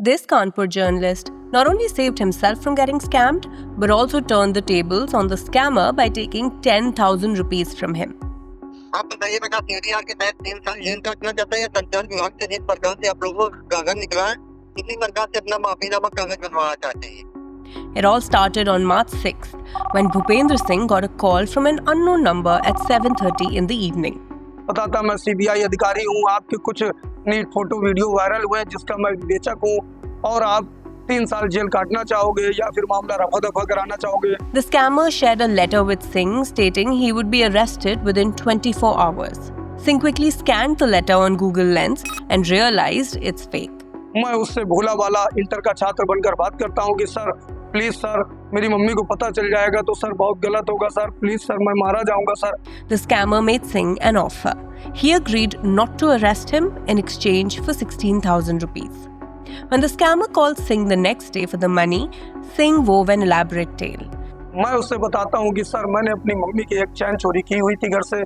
This Kanpur journalist not only saved himself from getting scammed, but also turned the tables on the scammer by taking 10,000 rupees from him. आप बताइए बेटा, CDR के तहत 3 साल jail काटना चाहते हैं। संचार विभाग से जिस प्रकार से आप लोगों को कागज निकला है, इसी प्रकार से अपना माफीनामा कागज बनवाना चाहते हैं। It all started on March 6th when Bhupendra Singh got a call from an unknown number at 7:30 in the evening. पता था मैं सीबीआई अधिकारी हूँ, आपके कुछ नीट फोटो वीडियो वायरल हुए जिसका मैं विवेचक हूँ और आप 3 साल जेल काटना चाहोगे या फिर मामला रफा दफा कराना चाहोगे। The scammer shared a letter with Singh stating he would be arrested within 24 hours. Singh quickly scanned the letter on Google Lens and realized it's fake. मैं उससे भोला वाला इंटर का छात्र बनकर बात करता हूँ कि सर प्लीज सर, मेरी मम्मी को पता चल जाएगा तो सर बहुत गलत होगा सर, प्लीज सर मैं मारा जाऊंगा sir. The scammer made Singh an offer. He agreed not to arrest him in exchange for 16,000 rupees. When the scammer called Singh the next day for the money, Singh wove an elaborate tale. मैं उससे बताता हूँ कि sir मैंने अपनी mummy की एक चैन चोरी की हुई थी घर से,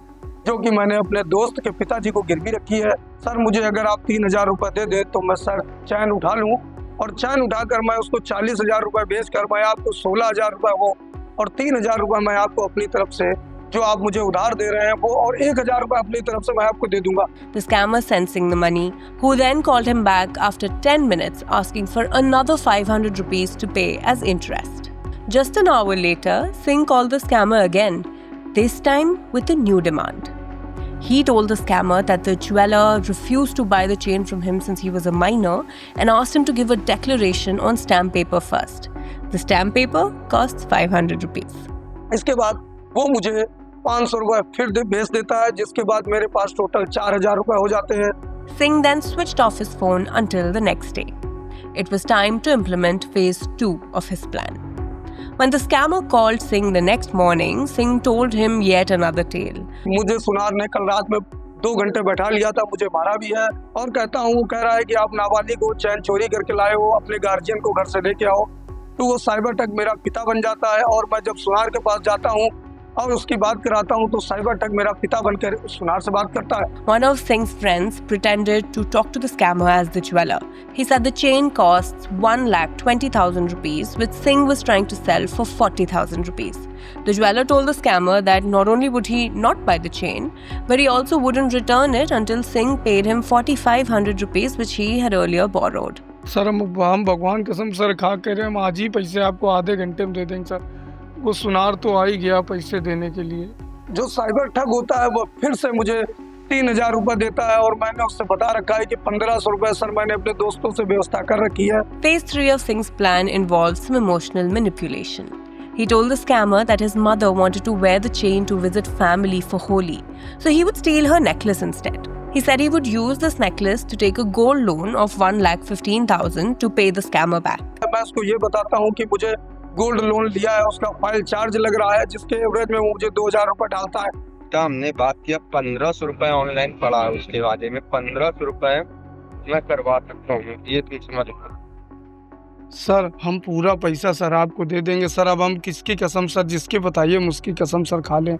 जो कि मैंने अपने दोस्त के पिताजी को गिरवी रखी है। सर मुझे अगर आप 3,000 रुपये दे दे तो मैं सर चैन उठा लूँ, और चैन उठाकर मैं उसको 40,000 रुपये बेचकर मैं आपको 16,000 रुपये वो और 3,000 रुपये मैं आपको अपनी तरफ से जो आप मुझे उधार दे रहे हैं वो और 1,000 रुपये अपनी तरफ से मैं आपको दे दूंगा। The scammer sent Singh the money, who then called him back after 10 minutes asking for another 500 rupees to pay as interest. Just an hour later, Singh called the scammer again, this time with a new demand. He told the scammer that the jeweler refused to buy the chain from him since he was a minor and asked him to give a declaration on stamp paper first. The stamp paper costs 500 rupees. इसके बाद वो मुझे 500 रुपये फिर भेज देता है, जिसके बाद मेरे पास टोटल 4,000 रुपये हो जाते हैं। Singh then switched off his phone until the next day. It was time to implement phase 2 of his plan. When the scammer called Singh the next morning, Singh told him yet another tale. मुझे सुनार ने कल रात में 2 घंटे बैठा लिया था, मुझे मारा भी है और कहता हूँ, कह रहा है कि आप नाबालिग को चैन चोरी करके लाए हो, अपने गार्जियन को घर से लेके आओ। तो वो साइबर ठग मेरा पिता बन जाता है और मैं जब सुनार के पास जाता हूँ और उसकी बात कराता हूँ तो साइबर ठग मेरा पिता बनकर सुनार से बात करता है। One of Singh's friends pretended to talk to the scammer as the jeweler. He said the chain costs 1,20,000 rupees, which Singh was trying to sell for 40,000 rupees. The jeweler told the scammer that not only would he not buy the chain, but he also wouldn't return it until Singh paid him 4,500 rupees, which he had earlier borrowed. Sir हम भगवान कसम sir खा कह रहे हैं, हम आज ही पैसे आपको आधे घंटे में दे देंगे सर। वो सुनार तो आ ही गया पैसे देने के लिए। जो साइबर ठग होता है वो फिर से मुझे 3,000 रुपये देता है और मैंने उससे बता रखा है कि 1,500 रुपये सर मैंने अपने दोस्तों से व्यवस्था कर रखी है। Phase 3 of Singh's plan involves some emotional manipulation. He told the scammer that his mother wanted to wear the chain to visit family for Holi, so he would steal her necklace instead. He said he would use this necklace to take a gold loan of 1,15,000 to pay the scammer back. मैं उसको ये बताता हूँ कि मुझे gold loan लिया है, उसका फाइल चार्ज लग रहा है, जिसके एवरेज में वो मुझे 2,000 रुपये डालता है। तो हमने बात किया 1,500 रुपये ऑनलाइन पड़ा है, उसके वादे में 1,500 रुपये मैं करवा सकता हूँ, ये तुम समझ लो। सर हम पूरा पैसा सर आपको दे देंगे सर, अब हम किसकी कसम सर, जिसके बताइए हम उसकी कसम सर खा लें।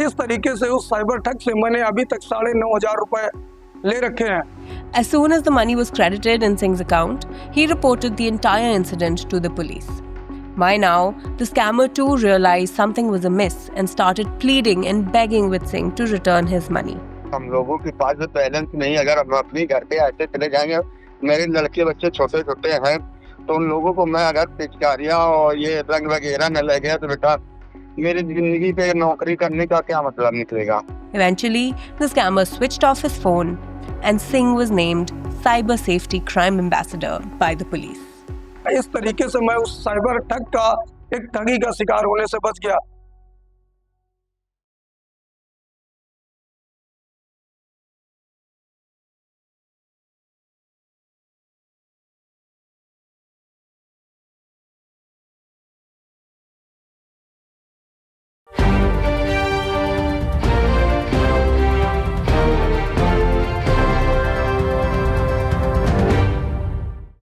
इस तरीके से उस साइबर ठग से मैंने अभी तक 9,500 रुपये ले रखे हैं। As soon as the money was credited in Singh's account, he reported the entire incident to the police. By now, the scammer too realized something was amiss and started pleading and begging with Singh to return his money. हम लोगों के पास जो balance नहीं, अगर हम अपने घर पे ऐसे चले जाएंगे, मेरे लड़के बच्चे छोटे छोटे हैं, तो उन लोगों को मैं अगर पिचकारियाँ और ये रंग वगैरह न लग गया तो बेटा मेरी जिंदगी पे नौकरी करने का क्या मतलब निकलेगा। Eventually, the scammer switched off his phone and Singh was named Cyber Safety Crime Ambassador by the police. इस तरीके से मैं उस साइबर ठग का एक ठगी का शिकार होने से बच गया।